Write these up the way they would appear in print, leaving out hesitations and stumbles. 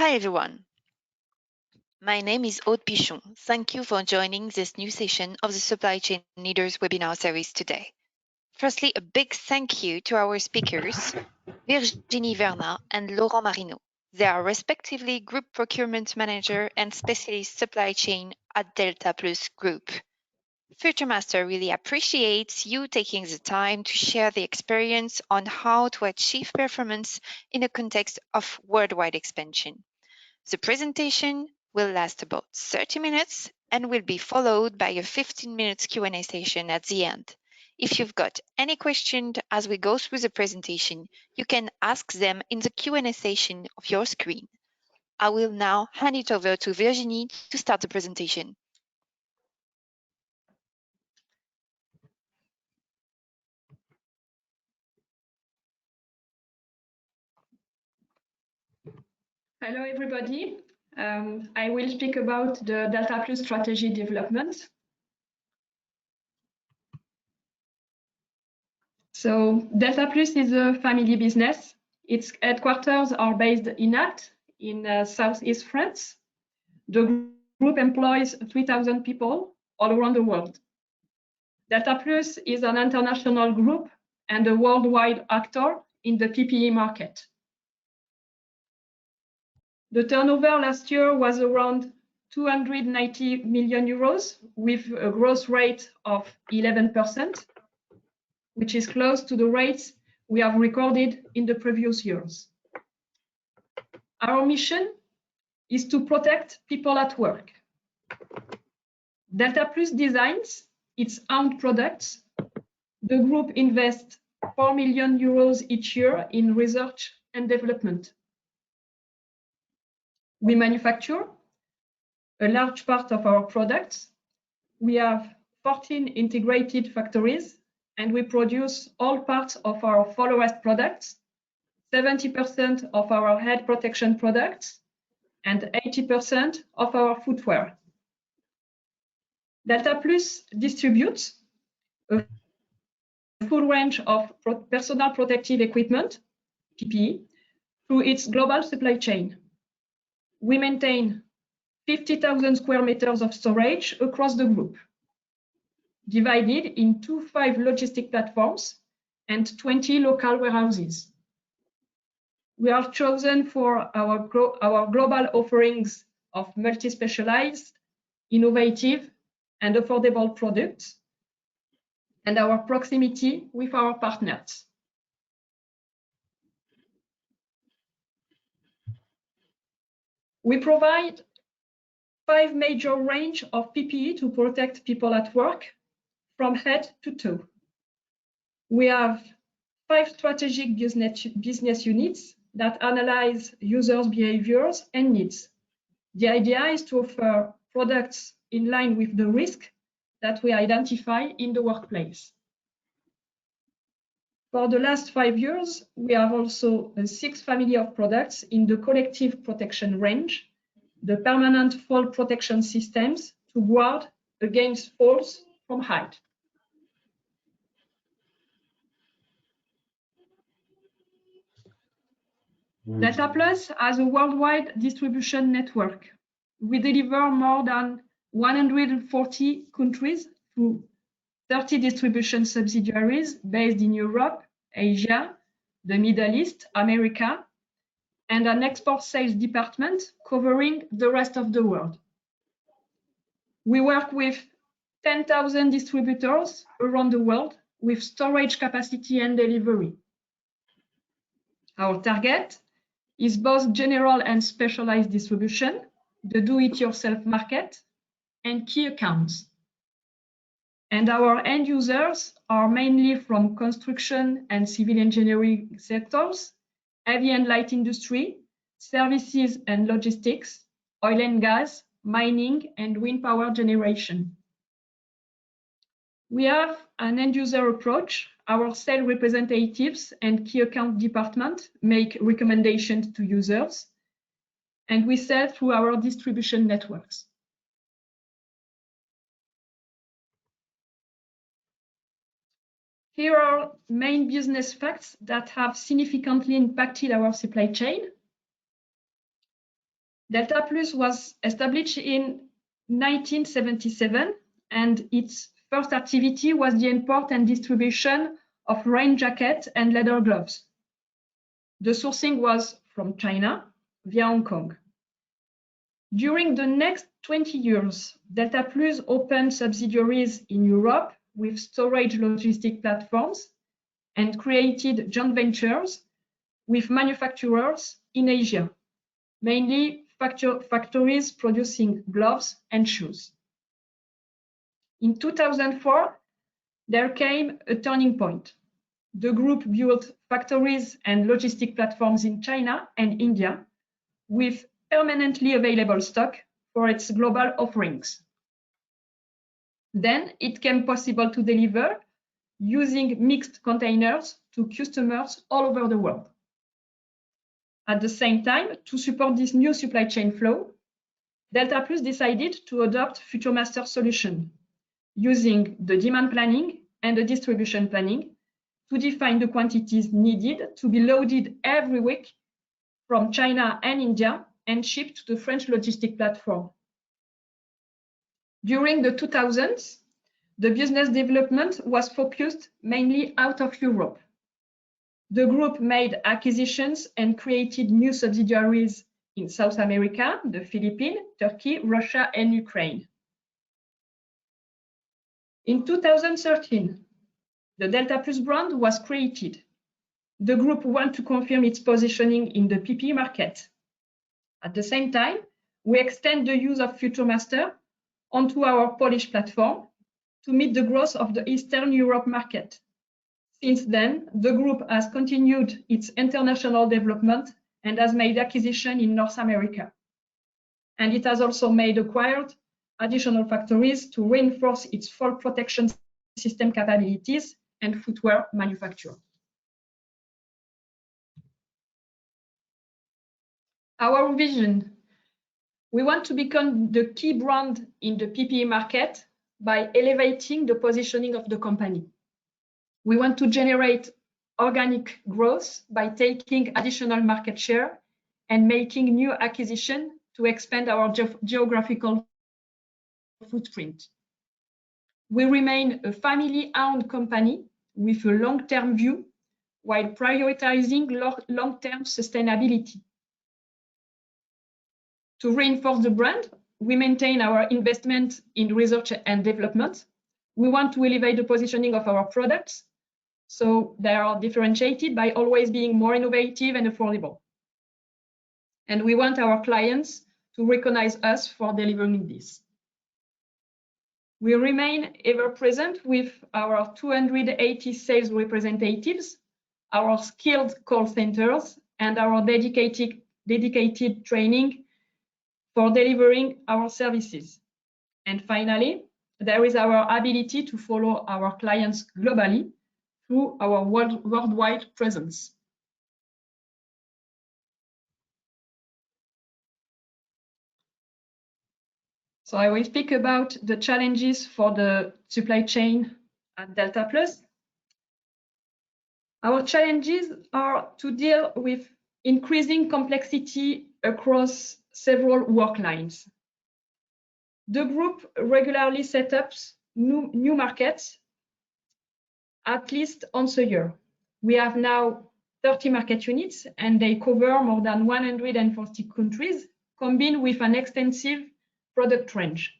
Hi everyone. My name is Aude Pichon. Thank you for joining this new session of the Supply Chain Leaders webinar series today. Firstly, a big thank you to our speakers, Virginie VERNAT and Laurent MARINO. They are respectively Group Procurement Manager and Specialist Supply Chain at Delta Plus Group. FuturMaster really appreciates you taking the time to share the experience on how to achieve performance in the context of worldwide expansion. The presentation will last about 30 minutes and will be followed by a 15-minute Q&A session at the end. If you've got any questions as we go through the presentation, you can ask them in the Q&A session of your screen. I will now hand it over to Virginie to start the presentation. Hello, everybody. I will speak about the Delta Plus strategy development. So Delta Plus is a family business. Its headquarters are based in Ath, in Southeast France. The group employs 3,000 people all around the world. Delta Plus is an international group and a worldwide actor in the PPE market. The turnover last year was around 290 million euros with a growth rate of 11%, which is close to the rates we have recorded in the previous years. Our mission is to protect people at work. Delta Plus designs its own products. The group invests 4 million euros each year in research and development. We manufacture a large part of our products. We have 14 integrated factories, and we produce all parts of our follow-rest products, 70% of our head protection products, and 80% of our footwear. Delta Plus distributes a full range of personal protective equipment, PPE, through its global supply chain. We maintain 50,000 square meters of storage across the group, divided into 5 logistic platforms and 20 local warehouses. We are chosen for our global offerings of multi-specialized, innovative, and affordable products, and our proximity with our partners. We provide 5 major range of PPE to protect people at work, from head to toe. We have 5 strategic business units that analyze users' behaviors and needs. The idea is to offer products in line with the risk that we identify in the workplace. For the last 5 years, we have also 6 family of products in the collective protection range, the permanent fall protection systems to guard against falls from height. Delta Plus has a worldwide distribution network. We deliver more than 140 countries through 30 distribution subsidiaries based in Europe, Asia, the Middle East, America, and an export sales department covering the rest of the world. We work with 10,000 distributors around the world with storage capacity and delivery. Our target is both general and specialized distribution, the do-it-yourself market, and key accounts. And our end users are mainly from construction and civil engineering sectors, heavy and light industry, services and logistics, oil and gas, mining, and wind power generation. We have an end user approach. Our sales representatives and key account department make recommendations to users, and we sell through our distribution networks. Here are main business facts that have significantly impacted our supply chain. Delta Plus was established in 1977, and its first activity was the import and distribution of rain jackets and leather gloves. The sourcing was from China via Hong Kong. During the next 20 years, Delta Plus opened subsidiaries in Europe with storage logistic platforms and created joint ventures with manufacturers in Asia, mainly factories producing gloves and shoes. In 2004, there came a turning point. The group built factories and logistic platforms in China and India with permanently available stock for its global offerings. Then it became possible to deliver using mixed containers to customers all over the world. At the same time, to support this new supply chain flow, Delta Plus decided to adopt FuturMaster solution using the demand planning and the distribution planning to define the quantities needed to be loaded every week from China and India and shipped to the French logistic platform. During the 2000s, the business development was focused mainly out of Europe. The group made acquisitions and created new subsidiaries in South America, the Philippines, Turkey, Russia, and Ukraine. In 2013, the Delta Plus brand was created. The group wanted to confirm its positioning in the PPE market. At the same time, we extend the use of FuturMaster onto our Polish platform to meet the growth of the Eastern Europe market. Since then, the group has continued its international development and has made acquisition in North America. And it has also acquired additional factories to reinforce its fall protection system capabilities and footwear manufacture. Our vision: we want to become the key brand in the PPE market by elevating the positioning of the company. We want to generate organic growth by taking additional market share and making new acquisitions to expand our geographical footprint. We remain a family-owned company with a long-term view while prioritizing long-term sustainability. To reinforce the brand, we maintain our investment in research and development. We want to elevate the positioning of our products so they are differentiated by always being more innovative and affordable. And we want our clients to recognize us for delivering this. We remain ever present with our 280 sales representatives, our skilled call centers, and our dedicated training for delivering our services. And finally, there is our ability to follow our clients globally through our worldwide presence. So I will speak about the challenges for the supply chain at Delta Plus. Our challenges are to deal with increasing complexity across several work lines. The group regularly sets up new markets at least once a year. We have now 30 market units and they cover more than 140 countries, combined with an extensive product range.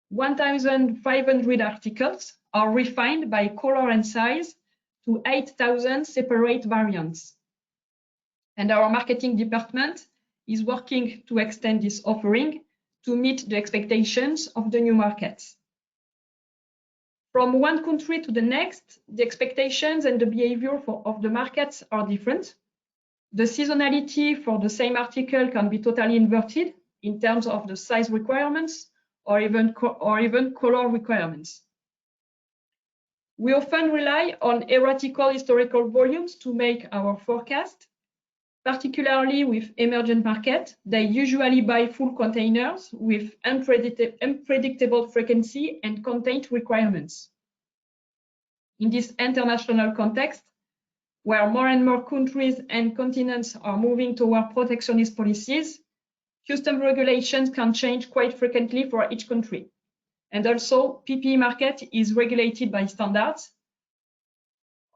1,500 articles are refined by color and size to 8,000 separate variants. And our marketing department is working to extend this offering to meet the expectations of the new markets. From one country to the next, the expectations and the behavior of the markets are different. The seasonality for the same article can be totally inverted in terms of the size requirements or even color requirements. We often rely on erratical historical volumes to make our forecast. Particularly with emergent markets, they usually buy full containers with unpredictable frequency and content requirements. In this international context, where more and more countries and continents are moving toward protectionist policies, custom regulations can change quite frequently for each country. And also, PPE market is regulated by standards.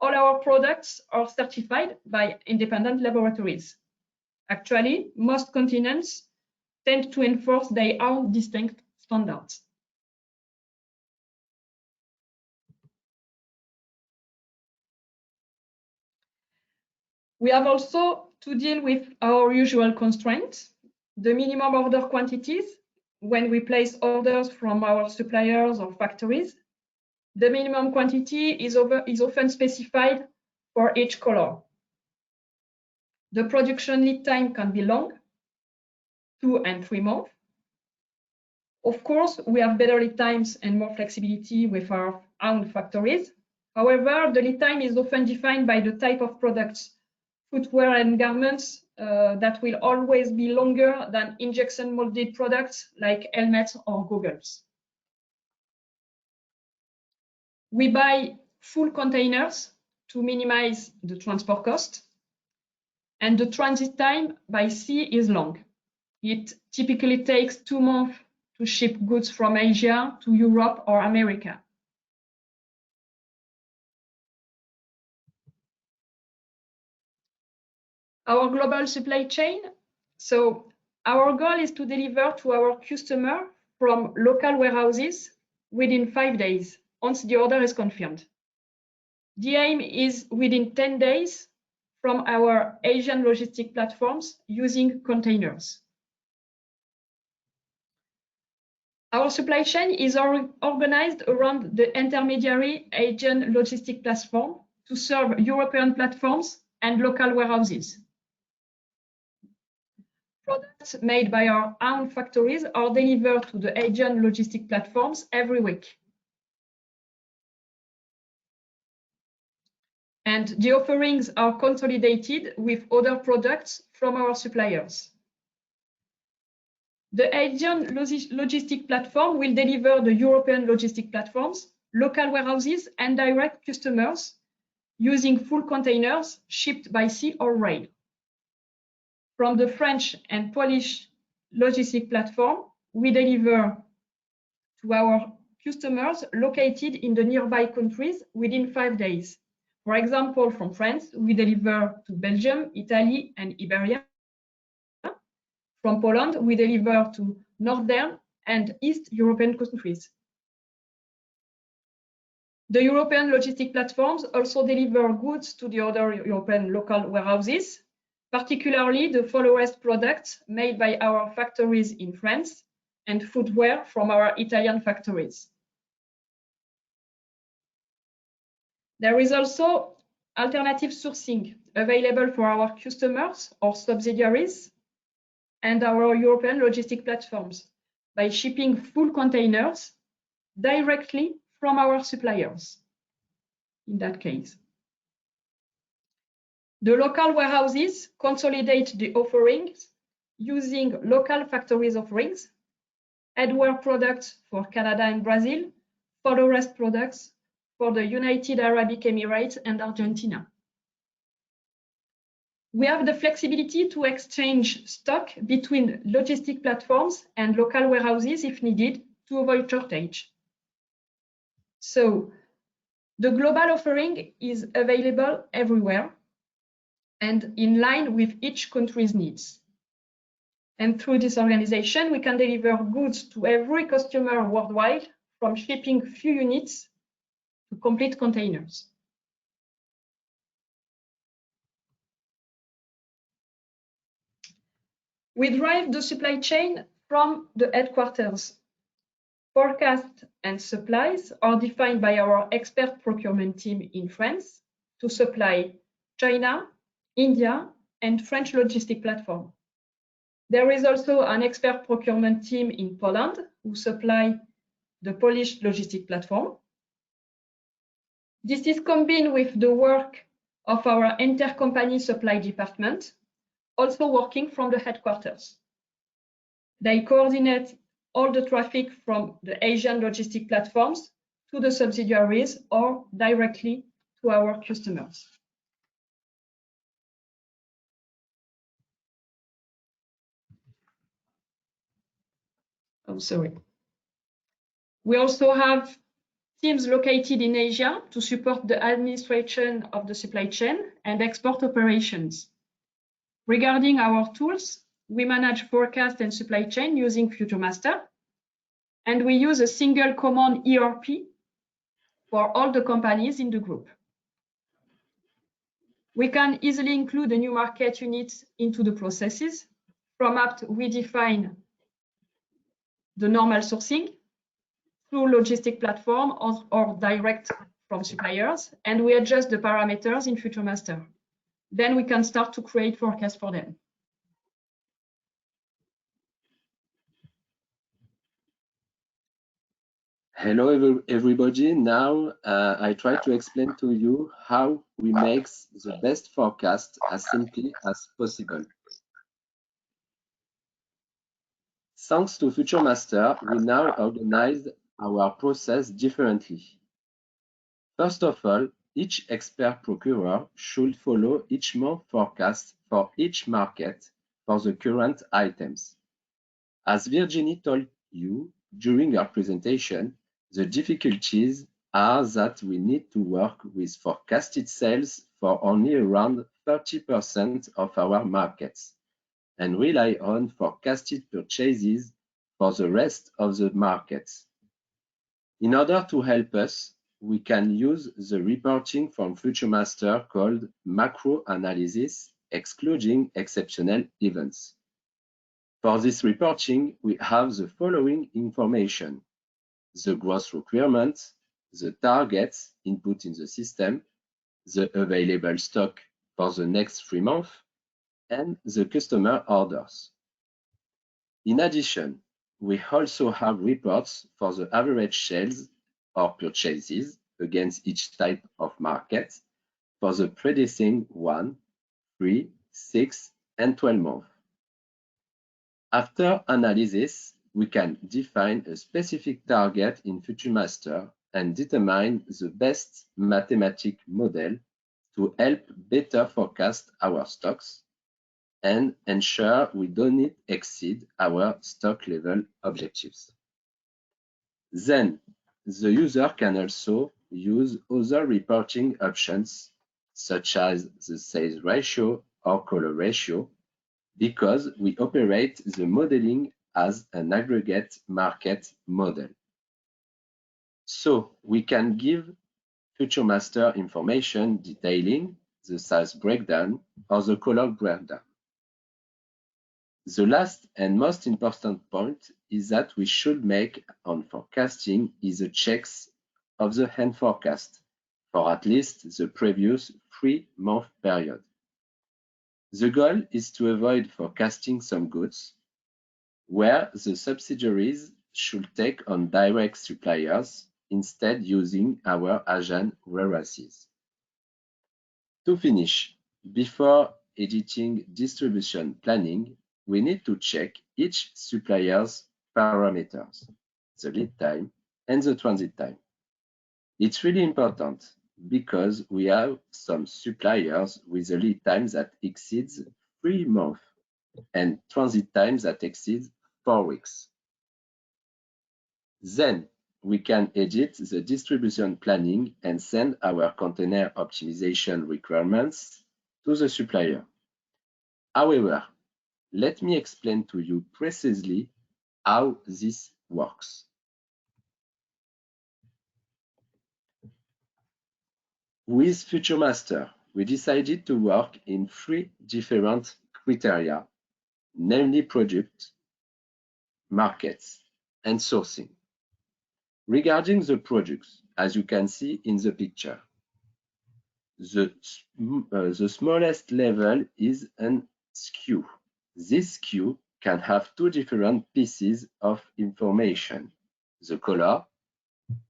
All our products are certified by independent laboratories. Actually, most continents tend to enforce their own distinct standards. We have also to deal with our usual constraints, the minimum order quantities when we place orders from our suppliers or factories. The minimum quantity is often specified for each color. The production lead time can be long, 2 and 3 months. Of course, we have better lead times and more flexibility with our own factories. However, the lead time is often defined by the type of products, footwear and garments that will always be longer than injection molded products like helmets or goggles. We buy full containers to minimize the transport cost, and the transit time by sea is long. It typically takes 2 months to ship goods from Asia to Europe or America. Our global supply chain. So our goal is to deliver to our customer from local warehouses within 5 days once the order is confirmed. The aim is within 10 days from our Asian logistic platforms using containers. Our supply chain is organized around the intermediary Asian logistic platform to serve European platforms and local warehouses. Products made by our own factories are delivered to the Asian logistic platforms every week. And the offerings are consolidated with other products from our suppliers. The Asian logistic platform will deliver the European logistic platforms, local warehouses, and direct customers using full containers shipped by sea or rail. From the French and Polish logistic platform, we deliver to our customers located in the nearby countries within 5 days. For example, from France, we deliver to Belgium, Italy, and Iberia. From Poland, we deliver to Northern and East European countries. The European logistic platforms also deliver goods to the other European local warehouses, particularly the florist products made by our factories in France and footwear from our Italian factories. There is also alternative sourcing available for our customers or subsidiaries and our European logistic platforms by shipping full containers directly from our suppliers in that case. The local warehouses consolidate the offerings using local factories offerings, headwear products for Canada and Brazil, florist products for the United Arab Emirates and Argentina. We have the flexibility to exchange stock between logistic platforms and local warehouses if needed to avoid shortage. So the global offering is available everywhere and in line with each country's needs. And through this organization, we can deliver goods to every customer worldwide, from shipping few units to complete containers. We drive the supply chain from the headquarters. Forecasts and supplies are defined by our expert procurement team in France to supply China, India, and French logistic platform. There is also an expert procurement team in Poland who supply the Polish logistic platform. This is combined with the work of our intercompany supply department, also working from the headquarters. They coordinate all the traffic from the Asian logistic platforms to the subsidiaries or directly to our customers. Oh, sorry. We also have teams located in Asia to support the administration of the supply chain and export operations. Regarding our tools, we manage forecast and supply chain using FuturMaster, and we use a single common ERP for all the companies in the group. We can easily include the new market units into the processes. From apt, we define the normal sourcing through logistic platform or direct from suppliers, and we adjust the parameters in FuturMaster. Then we can start to create forecasts for them. Hello, everybody. Now I try to explain to you how we make the best forecast as simply as possible. Thanks to FuturMaster, we now organize our process differently. First of all, each expert procurer should follow each month forecast for each market for the current items. As Virginie told you during her presentation, the difficulties are that we need to work with forecasted sales for only around 30% of our markets and rely on forecasted purchases for the rest of the markets. In order to help us, we can use the reporting from FuturMaster called macro analysis, excluding exceptional events. For this reporting, we have the following information: the gross requirement, the targets input in the system, the available stock for the next 3 months, and the customer orders. In addition, we also have reports for the average sales or purchases against each type of market for the preceding 1, 3, 6, and 12 months. After analysis, we can define a specific target in FuturMaster and determine the best mathematical model to help better forecast our stocks and ensure we don't exceed our stock level objectives. Then, the user can also use other reporting options, such as the sales ratio or color ratio, because we operate the modeling as an aggregate market model. So we can give FuturMaster information detailing the size breakdown or the color breakdown. The last and most important point is that we should make on forecasting is a checks of the hand forecast for at least the previous 3-month period. The goal is to avoid forecasting some goods where the subsidiaries should take on direct suppliers, instead using our agent warehouses. To finish, before editing distribution planning, we need to check each supplier's parameters, the lead time and the transit time. It's really important because we have some suppliers with a lead time that exceeds 3 months and transit times that exceeds 4 weeks. Then we can edit the distribution planning and send our container optimization requirements to the supplier. However, let me explain to you precisely how this works. With FuturMaster, we decided to work in 3 different criteria, namely product, markets, and sourcing. Regarding the products, as you can see in the picture, the smallest level is an SKU. This SKU can have 2 different pieces of information, the color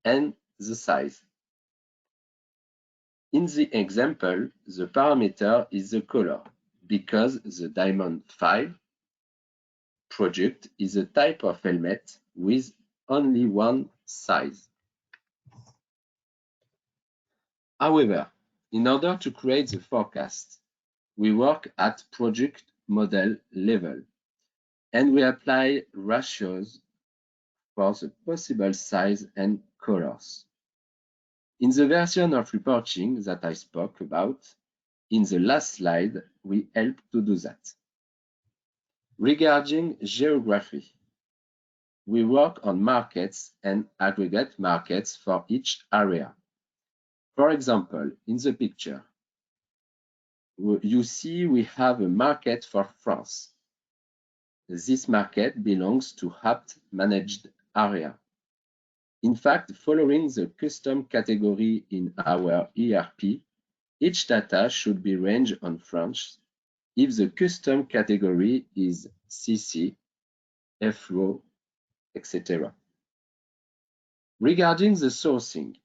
and the size. In the example, the parameter is the color, because the Diamond 5 product is a type of helmet with only one size. However, in order to create the forecast, we work at product model level, and we apply ratios for the possible size and colors. In the version of reporting that I spoke about, in the last slide, we help to do that. Regarding geography, we work on markets and aggregate markets for each area. For example, in the picture, you see we have a market for France. This market belongs to HAPT managed area. In fact, following the custom category in our ERP, each data should be ranged on France if the custom category is CC, FRO, etc. Regarding the sourcing,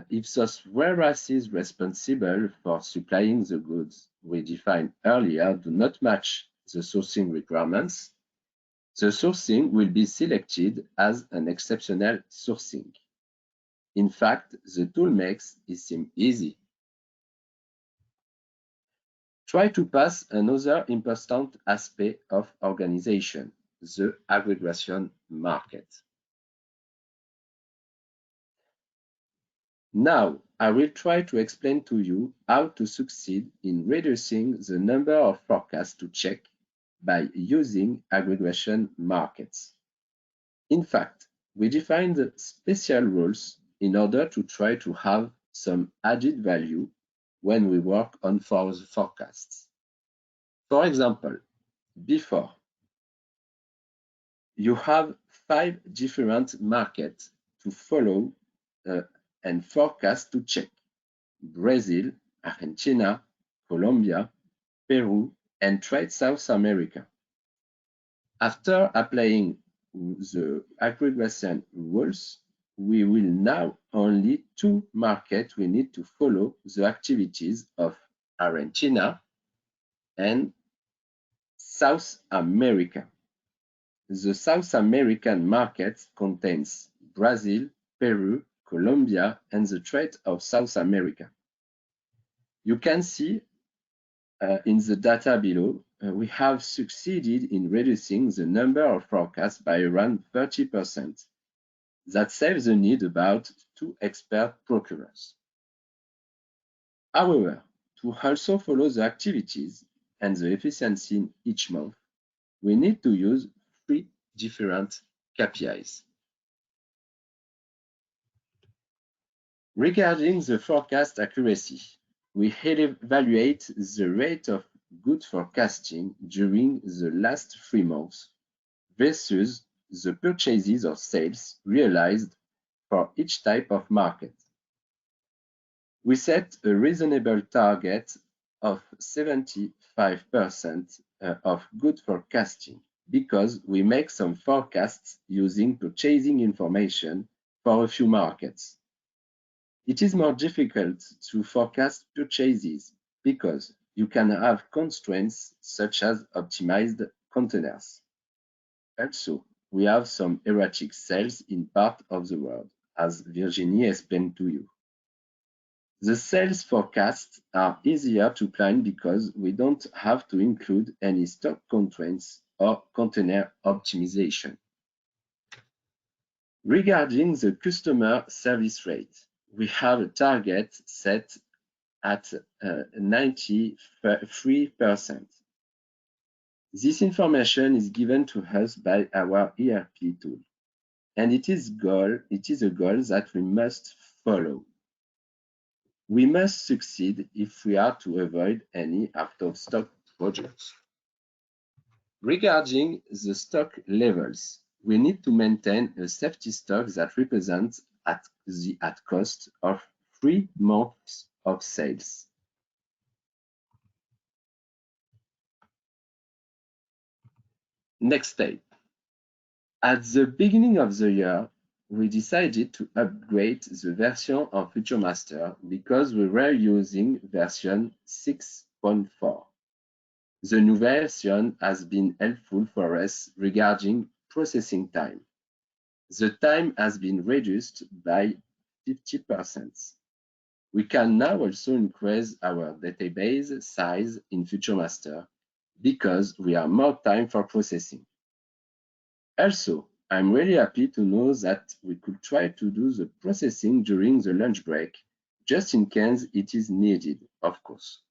if those warehouses responsible for supplying the goods we defined earlier do not match the sourcing requirements, the sourcing will be selected as an exceptional sourcing. In fact, the tool makes it seem easy. Try to pass another important aspect of organization, the aggregation market. Now, I will try to explain to you how to succeed in reducing the number of forecasts to check by using aggregation markets. In fact, we defined special rules in order to try to have some added value when we work on forecasts. For example, before, you have 5 different markets to follow and forecast to check: Brazil, Argentina, Colombia, Peru, and trade South America. After applying the aggregation rules, we will now only 2 markets we need to follow the activities of Argentina and South America. The South American market contains Brazil, Peru, Colombia, and the trade of South America. You can see in the data below, we have succeeded in reducing the number of forecasts by around 30%. That saves the need about 2 expert procurers. However, to also follow the activities and the efficiency in each month, we need to use 3 different KPIs. Regarding the forecast accuracy, we evaluate the rate of good forecasting during the last 3 months versus the purchases or sales realized for each type of market. We set a reasonable target of 75% of good forecasting because we make some forecasts using purchasing information for a few markets. It is more difficult to forecast purchases because you can have constraints such as optimized containers. Also, we have some erratic sales in part of the world, as Virginie explained to you. The sales forecasts are easier to plan because we don't have to include any stock constraints or container optimization. Regarding the customer service rate, we have a target set at 93%. This information is given to us by our ERP tool, and it is a goal that we must follow. We must succeed if we are to avoid any out-of-stock projects. Regarding the stock levels, we need to maintain a safety stock that represents at cost of 3 months of sales. Next step. At the beginning of the year, we decided to upgrade the version of FuturMaster because we were using version 6.4. The new version has been helpful for us regarding processing time. The time has been reduced by 50%. We can now also increase our database size in FuturMaster because we have more time for processing. Also, I'm really happy to know that we could try to do the processing during the lunch break, just in case it is needed, of course.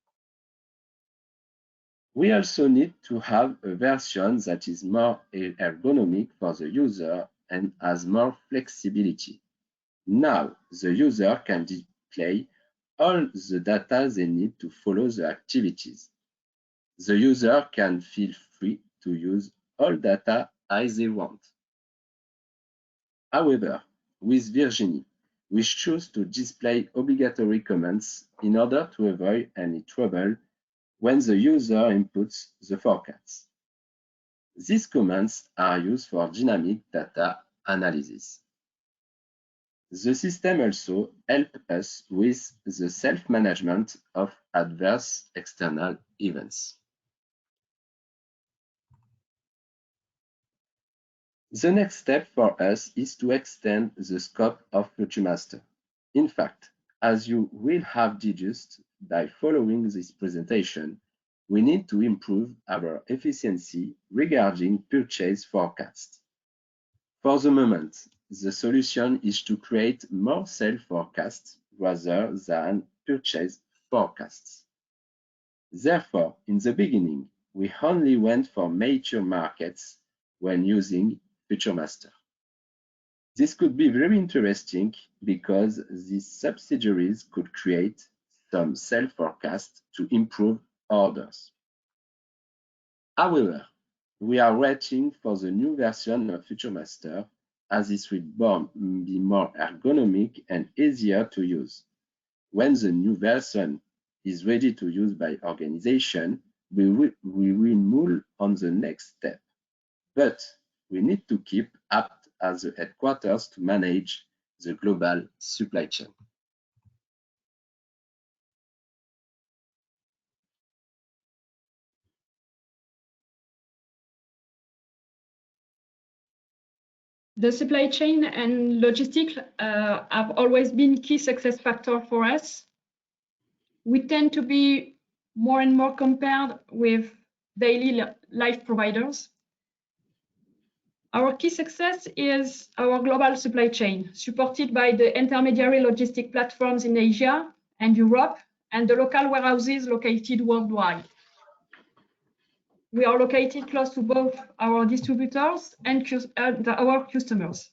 We also need to have a version that is more ergonomic for the user and has more flexibility. Now, the user can display all the data they need to follow the activities. The user can feel free to use all data as they want. However, with Virginie, we choose to display obligatory comments in order to avoid any trouble when the user inputs the forecast. These comments are used for dynamic data analysis. The system also helps us with the self-management of adverse external events. The next step for us is to extend the scope of FuturMaster. In fact, as you will have deduced by following this presentation, we need to improve our efficiency regarding purchase forecasts. For the moment, the solution is to create more sales forecasts rather than purchase forecasts. Therefore, in the beginning, we only went for mature markets when using FuturMaster. This could be very interesting because these subsidiaries could create some sales forecasts to improve orders. However, we are waiting for the new version of FuturMaster as it will be more ergonomic and easier to use. When the new version is ready to use by organization, we will move on the next step. But we need to keep up at the headquarters to manage the global supply chain. The supply chain and logistics have always been key success factor for us. We tend to be more and more compared with daily life providers. Our key success is our global supply chain, supported by the intermediary logistic platforms in Asia and Europe, and the local warehouses located worldwide. We are located close to both our distributors and our customers.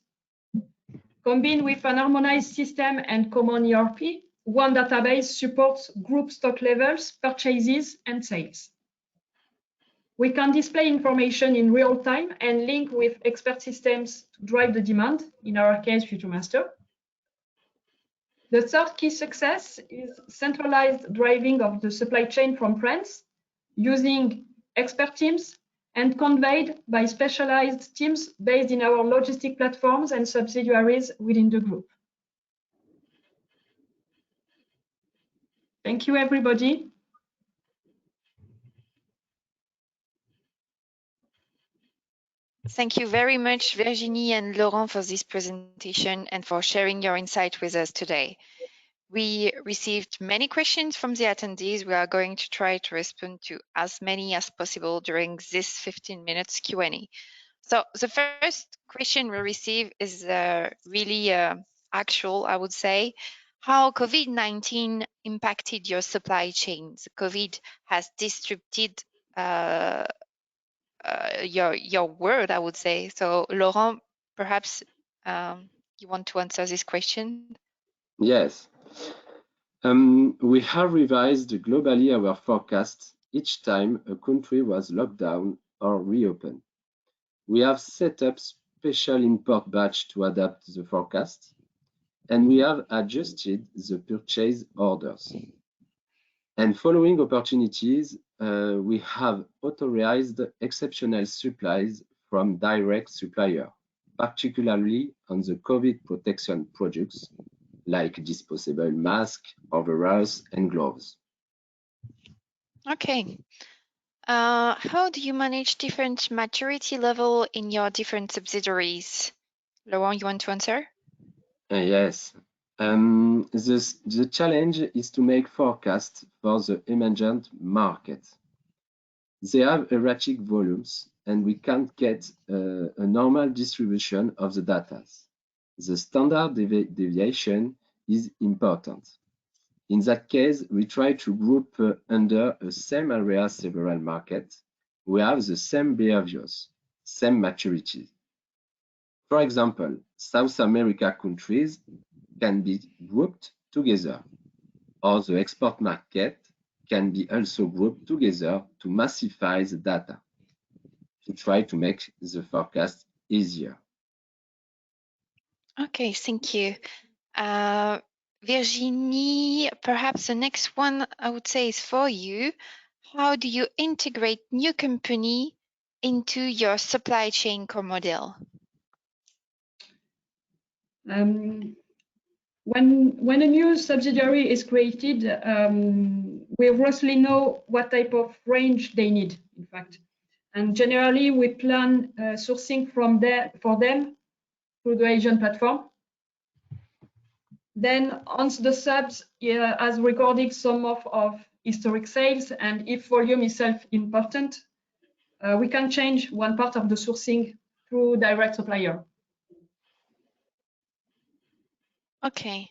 Combined with an harmonized system and common ERP, one database supports group stock levels, purchases, and sales. We can display information in real time and link with expert systems to drive the demand, in our case, FuturMaster. The third key success is centralized driving of the supply chain from France, using expert teams and conveyed by specialized teams based in our logistic platforms and subsidiaries within the group. Thank you, everybody. Thank you very much, Virginie and Laurent, for this presentation and for sharing your insight with us today. We received many questions from the attendees. We are going to try to respond to as many as possible during this 15 minutes Q&A. So the first question we receive is really actual, I would say. How COVID-19 impacted your supply chains? COVID has disrupted your world, I would say. So Laurent, perhaps you want to answer this question? Yes. We have revised globally our forecasts each time a country was locked down or reopened. We have set up special import batch to adapt the forecast, and we have adjusted the purchase orders. And following opportunities, we have authorized exceptional supplies from direct supplier, particularly on the COVID protection products like disposable masks, overalls, and gloves. Okay. How do you manage different maturity level in your different subsidiaries? Laurent, you want to answer? Yes. The challenge is to make forecasts for the emergent market. They have erratic volumes and we can't get a normal distribution of the data. The standard deviation is important. In that case, we try to group under a same area several markets. We have the same behaviors, same maturities. For example, South America countries can be grouped together, or the export market can be also grouped together to massify the data, to try to make the forecast easier. Okay, thank you. Virginie, perhaps the next one I would say is for you. How do you integrate new company into your supply chain core model? When a new subsidiary is created, we roughly know what type of range they need, in fact. And generally, we plan sourcing for them through the Asian platform. Then once the subs has recorded some of historic sales, and if volume is self-important, we can change one part of the sourcing through direct supplier. Okay.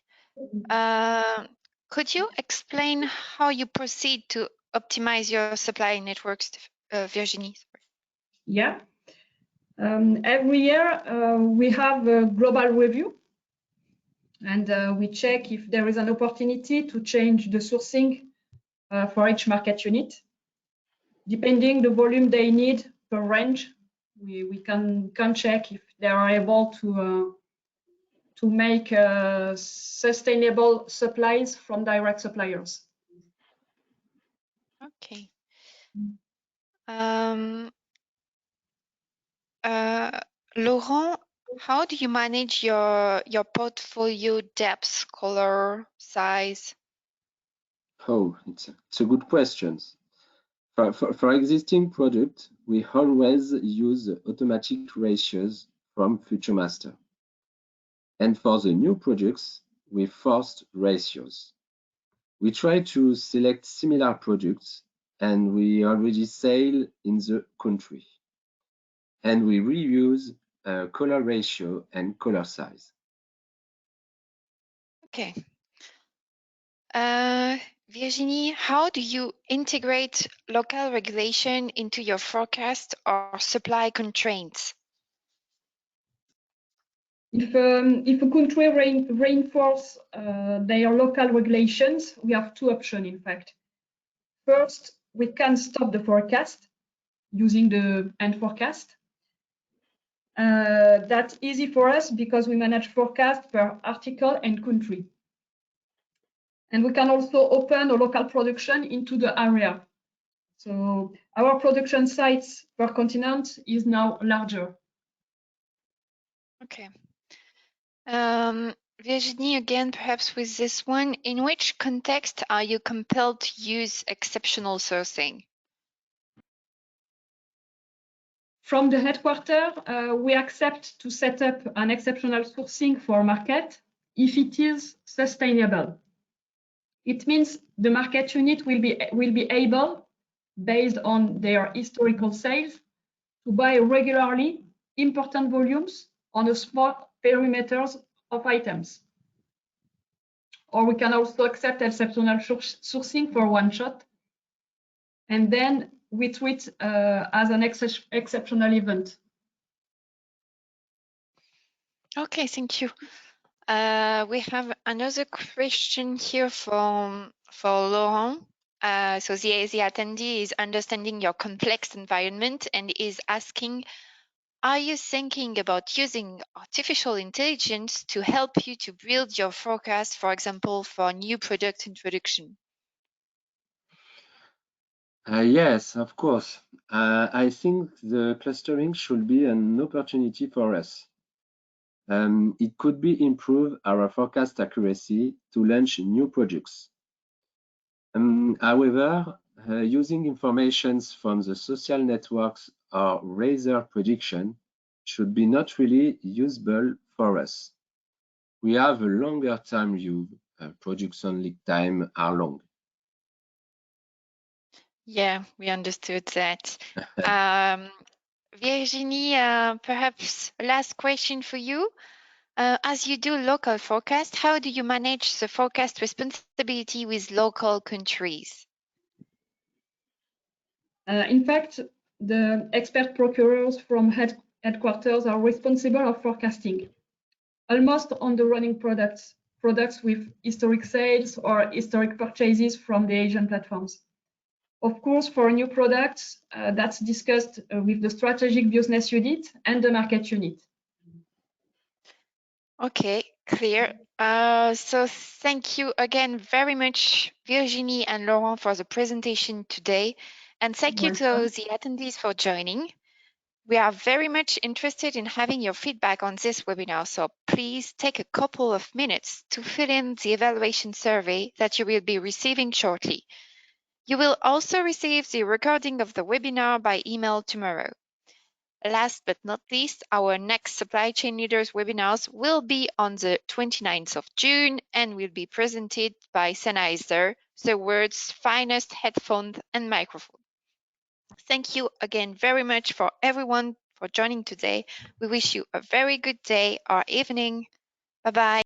Could you explain how you proceed to optimize your supply networks, Virginie? Yeah. Every year, we have a global review, and we check if there is an opportunity to change the sourcing for each market unit. Depending the volume they need per range, we can check if they are able to make sustainable supplies from direct suppliers. Okay. Laurent, how do you manage your portfolio depth, color, size? Oh, it's a good question. For existing product, we always use automatic ratios from FuturMaster. And for the new products, we forced ratios. We try to select similar products and we already sell in the country. And we reuse color ratio and color size. Okay. Virginie, how do you integrate local regulation into your forecast or supply constraints? If a country reinforce their local regulations, we have two options, in fact. First, we can stop the forecast using the end forecast. That's easy for us because we manage forecast per article and country. And we can also open a local production into the area. So our production sites per continent is now larger. Okay. Virginie, again, perhaps with this one, in which context are you compelled to use exceptional sourcing? From the headquarters, we accept to set up an exceptional sourcing for market if it is sustainable. It means the market unit will be able, based on their historical sales, to buy regularly important volumes on a small perimeters of items. Or we can also accept exceptional sourcing for one shot, and then we treat as an exceptional event. Okay, thank you. We have another question here for Laurent. So the attendee is understanding your complex environment and is asking, are you thinking about using artificial intelligence to help you to build your forecast, for example, for new product introduction? Yes, of course. I think the clustering should be an opportunity for us. It could be improve our forecast accuracy to launch new products. However, using information from the social networks or razor prediction should be not really usable for us. We have a longer time view, production lead time are long. Yeah, we understood that. Virginie, perhaps last question for you. As you do local forecast, how do you manage the forecast responsibility with local countries? In fact, the expert procurers from headquarters are responsible of forecasting almost on the running products with historic sales or historic purchases from the Asian platforms. Of course, for new products, that's discussed with the strategic business unit and the market unit. Okay, clear. So thank you again very much, Virginie and Laurent, for the presentation today. And thank you to Welcome. the attendees for joining. We are very much interested in having your feedback on this webinar, so please take a couple of minutes to fill in the evaluation survey that you will be receiving shortly. You will also receive the recording of the webinar by email tomorrow. Last but not least, our next Supply Chain Leaders webinars will be on the 29th of June and will be presented by Sennheiser, the world's finest headphones and microphone. Thank you again very much for everyone for joining today. We wish you a very good day or evening. Bye-bye.